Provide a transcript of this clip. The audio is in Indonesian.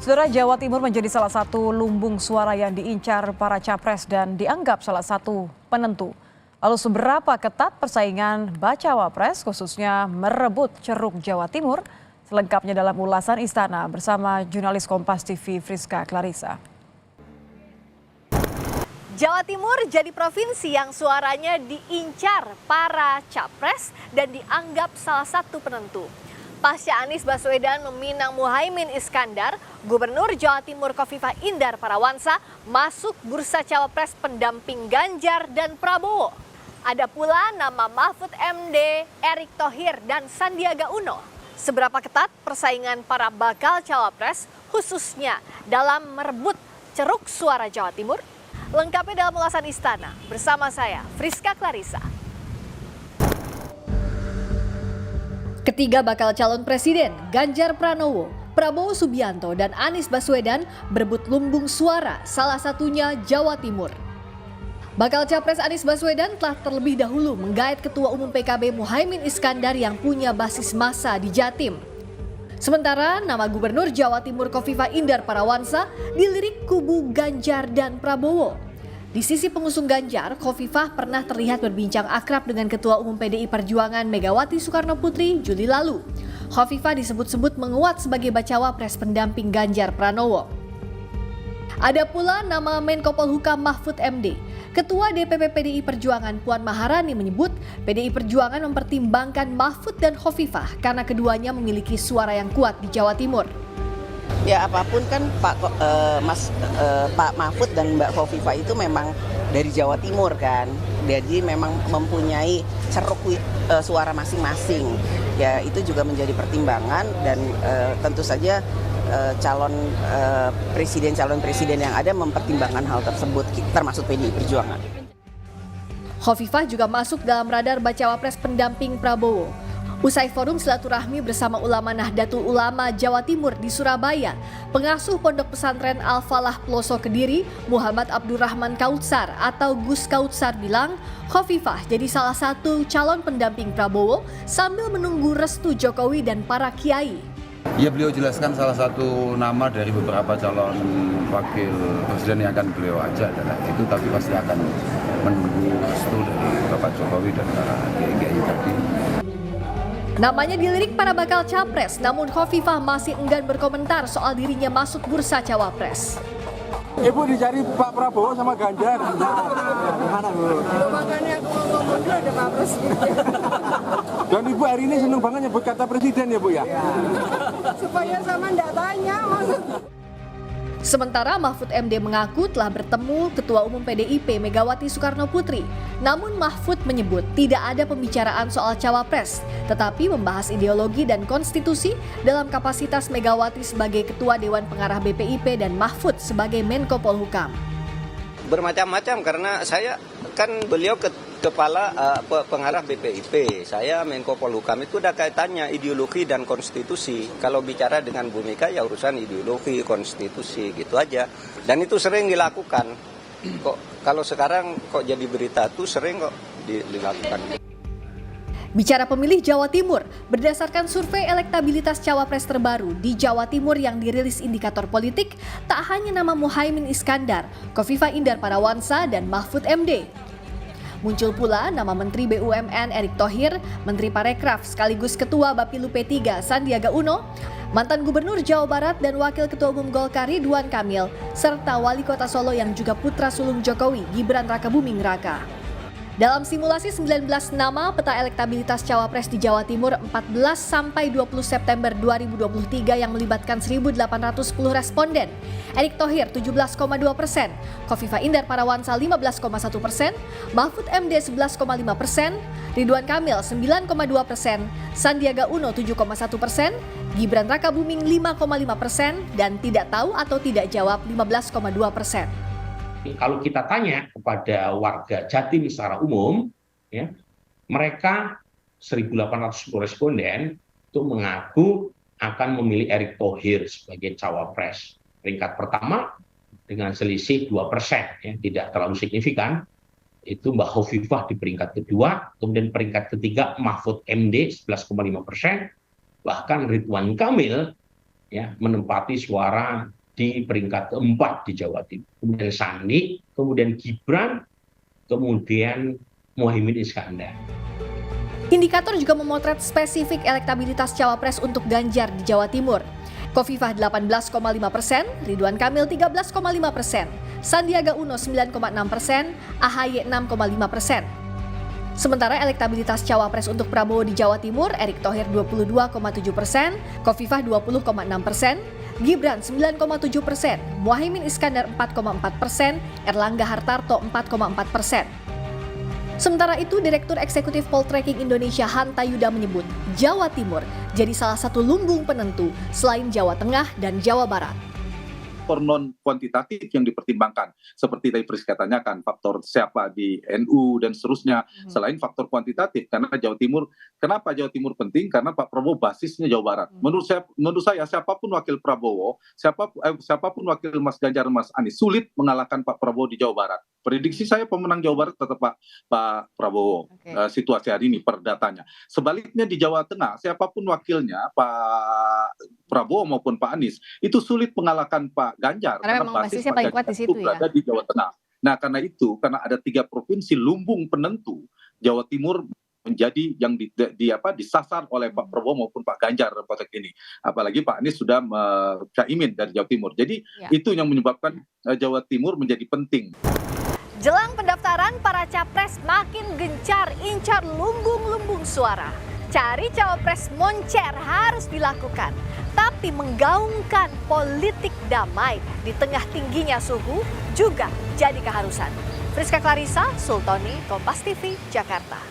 Saudara, Jawa Timur menjadi salah satu lumbung suara yang diincar para capres dan dianggap salah satu penentu. Lalu seberapa ketat persaingan bacawa pres khususnya merebut ceruk Jawa Timur? Selengkapnya dalam ulasan Istana bersama jurnalis Kompas TV Friska Clarissa. Jawa Timur jadi provinsi yang suaranya diincar para capres dan dianggap salah satu penentu. Pasca Anies Baswedan meminang Muhaimin Iskandar, Gubernur Jawa Timur Khofifah Indar Parawansa masuk bursa cawapres pendamping Ganjar dan Prabowo. Ada pula nama Mahfud MD, Erick Thohir, dan Sandiaga Uno. Seberapa ketat persaingan para bakal cawapres khususnya dalam merebut ceruk suara Jawa Timur? Lengkapnya dalam ulasan Istana bersama saya, Friska Clarissa. Ketiga bakal calon presiden, Ganjar Pranowo, Prabowo Subianto, dan Anies Baswedan berebut lumbung suara, salah satunya Jawa Timur. Bakal capres Anies Baswedan telah terlebih dahulu menggait Ketua Umum PKB Muhaimin Iskandar yang punya basis massa di Jatim. Sementara nama Gubernur Jawa Timur Khofifah Indar Parawansa dilirik kubu Ganjar dan Prabowo. Di sisi pengusung Ganjar, Khofifah pernah terlihat berbincang akrab dengan Ketua Umum PDI Perjuangan Megawati Soekarno Putri Juli lalu. Khofifah disebut-sebut menguat sebagai bacawa pres pendamping Ganjar Pranowo. Ada pula nama Menko Polhukam Mahfud MD. Ketua DPP PDI Perjuangan Puan Maharani menyebut PDI Perjuangan mempertimbangkan Mahfud dan Khofifah karena keduanya memiliki suara yang kuat di Jawa Timur. Ya apapun kan Pak Mahfud dan Mbak Khofifah itu memang dari Jawa Timur kan, jadi memang mempunyai ceruk suara masing-masing. Ya itu juga menjadi pertimbangan dan tentu saja calon presiden yang ada mempertimbangkan hal tersebut, termasuk PDI Perjuangan. Khofifah juga masuk dalam radar bacawa pres pendamping Prabowo. Usai forum silaturahmi bersama ulama Nahdlatul Ulama Jawa Timur di Surabaya, pengasuh Pondok Pesantren Al-Falah Peloso Kediri, Muhammad Abdurrahman Kautsar atau Gus Kautsar bilang, Khofifah jadi salah satu calon pendamping Prabowo sambil menunggu restu Jokowi dan para kiai. Ya, beliau jelaskan salah satu nama dari beberapa calon wakil presiden yang akan beliau ajak adalah itu, tapi pasti akan menunggu restu dari Bapak Jokowi dan para kiai tadi. Namanya dilirik para bakal capres, namun Khofifah masih enggan berkomentar soal dirinya masuk bursa cawapres. Ibu dicari Pak Prabowo sama Ganjar. Gimana Bu? Makanya aku mau mundur ada Pak Presiden. Dan Ibu hari ini senang banget nyebut kata presiden ya Bu ya? Supaya sama ndak tanya maksud. Sementara Mahfud MD mengaku telah bertemu Ketua Umum PDIP Megawati Soekarno Putri. Namun Mahfud menyebut tidak ada pembicaraan soal cawapres, tetapi membahas ideologi dan konstitusi dalam kapasitas Megawati sebagai Ketua Dewan Pengarah BPIP dan Mahfud sebagai Menko Polhukam. Bermacam-macam karena saya kan beliau kepala pengarah BPIP, saya Menko Polhukam, itu ada kaitannya ideologi dan konstitusi. Kalau bicara dengan Bu Mega ya urusan ideologi, konstitusi gitu aja. Dan itu sering dilakukan. Kok kalau sekarang kok jadi berita tuh sering kok dilakukan. Bicara pemilih Jawa Timur, berdasarkan survei elektabilitas cawapres terbaru di Jawa Timur yang dirilis Indikator Politik, tak hanya nama Muhaimin Iskandar, Khofifah Indar Parawansa, dan Mahfud MD. Muncul pula nama Menteri BUMN Erick Thohir, Menteri Parekraf sekaligus Ketua Bapilu P3 Sandiaga Uno, mantan Gubernur Jawa Barat dan Wakil Ketua Umum Golkar Ridwan Kamil, serta Wali Kota Solo yang juga putra sulung Jokowi Gibran Rakabuming Raka. Dalam simulasi 19 nama peta elektabilitas cawapres di Jawa Timur 14 sampai 20 September 2023 yang melibatkan 1.810 responden. Erick Thohir 17,2%, Khofifah Indar Parawansa 15,1%, Mahfud MD 11,5%, Ridwan Kamil 9,2%, Sandiaga Uno 7,1%, Gibran Rakabuming 5,5%, dan tidak tahu atau tidak jawab 15,2%. Kalau kita tanya kepada warga Jatim secara umum, ya, mereka 1.810 responden itu mengaku akan memilih Erick Thohir sebagai cawapres. Peringkat pertama dengan selisih 2%, ya, tidak terlalu signifikan. Itu Mbak Khofifah di peringkat kedua, kemudian peringkat ketiga Mahfud MD 11,5%, bahkan Ridwan Kamil ya menempati suara di peringkat keempat di Jawa Timur. Kemudian Sandi, kemudian Gibran, kemudian Muhaimin Iskandar. Indikator juga memotret spesifik elektabilitas cawapres untuk Ganjar di Jawa Timur. Khofifah 18,5%, Ridwan Kamil 13,5%, Sandiaga Uno 9,6%, AHY 6,5%. Sementara elektabilitas cawapres untuk Prabowo di Jawa Timur, Erick Thohir 22,7%, Khofifah 20,6%, Gibran 9,7%, Muhaimin Iskandar 4,4%, Erlangga Hartarto 4,4%. Sementara itu, Direktur Eksekutif Poltreking Indonesia Hanta Yuda menyebut Jawa Timur jadi salah satu lumbung penentu selain Jawa Tengah dan Jawa Barat. Faktor non kuantitatif yang dipertimbangkan seperti tadi Priska tanyakan, faktor siapa di NU dan seterusnya, selain faktor kuantitatif. Karena Jawa Timur, kenapa Jawa Timur penting? Karena Pak Prabowo basisnya Jawa Barat. Menurut saya siapapun wakil Prabowo, siapapun wakil Mas Ganjar, Mas Anies, sulit mengalahkan Pak Prabowo di Jawa Barat. Prediksi saya pemenang Jawa Barat tetap Pak Prabowo. Situasi hari ini per datanya. Sebaliknya di Jawa Tengah, siapapun wakilnya Pak Prabowo maupun Pak Anies itu sulit mengalahkan Pak Ganjar Karena memang basisnya paling kuat di situ ya. Berada di Jawa Tengah. Nah, karena itu, karena ada 3 provinsi lumbung penentu, Jawa Timur menjadi yang disasar oleh Pak Prabowo maupun Pak Ganjar konteks ini. Apalagi Pak Anies sudah caimin dari Jawa Timur. Jadi itu yang menyebabkan Jawa Timur menjadi penting. Jelang pendaftaran, para capres makin gencar incar lumbung-lumbung suara. Cari cawapres moncer harus dilakukan, tapi menggaungkan politik damai di tengah tingginya suhu juga jadi keharusan. Priska Clarissa, Sultoni, Kompas TV, Jakarta.